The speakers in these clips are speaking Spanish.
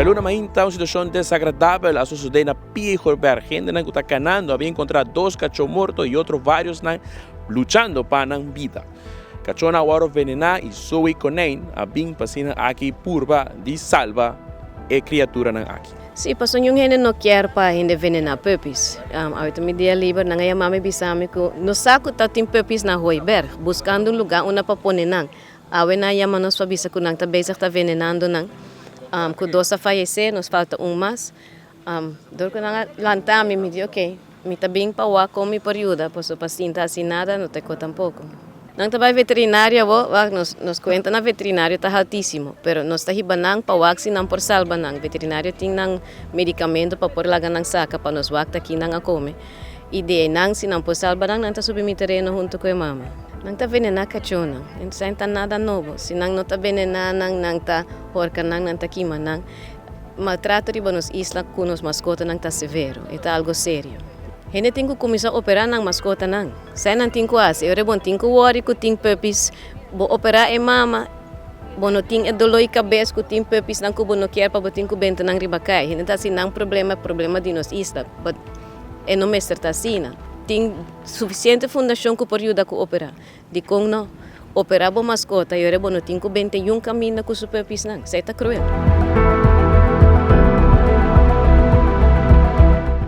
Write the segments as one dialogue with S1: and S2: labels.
S1: Luna mainta una situación desagradable a suceder en Pijolberg. Gente que está ganando, había encontrado 2 cachorros muertos y otros varios luchando para la vida. Cachorro ahora venena y soy con él, habían pasado aquí purba de salva e criatura aquí.
S2: Sí, pasó yung gente no quiere para gente venena puppies. Ahorita mi día libre, nangaya mami bisami ko, no saco tatim puppies na Hooiberg, buscando un lugar una pa ponenan. Awe na yaman nos pabisa ko nang tabezak ta venenando nang. Com 2 a fallecer, nos falta um mais. Dor ko nang lantami, me dijo, ok, mi tabing pawa com mi período, pois o paciente assinada, não te co tampouco. Nang tabay veterinária, nos cuenta na veterinário tá altíssimo, pero nos tá hibanang pawak sinang por salba nang veterinário ting nang medicamento pa por laga nang saka pa nos wakta ki nang akome. Ideia nang sinang por salba nang tá submitereno junto com a mama. Nang ta venena cachona, não tá nada novo. Se nang não tá venena nang tá horca nang ta kima nang maltrato riba nos isla com nos mascota nang tá severo, tá algo sério. Gente tem que começar a operar nang mascota nang. Sai nang tem que fazer, eu rebon tem que worry com tem puppies, bo operar e mama, bo no tem dolor e cabeça com tem puppies nang ko bo no quer pa bo tem que benta nang riba kai. Gente tá assim nang problema de nos isla, but é no mestre tá assim. Tem suficiente fundação que pode ajudar a operar. De como não operar a mascota, eu não tenho que bem ter caminho com o superpis não. Isso é cruel.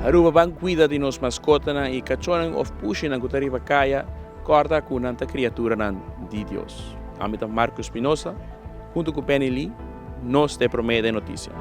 S1: Aruba bang cuida de nos mascota e cachorro of pushi na gutariba kaya, corta com nanta criatura de Deus. Amita Marco Espinosa, junto com Penny Lee, nos te promete notícia.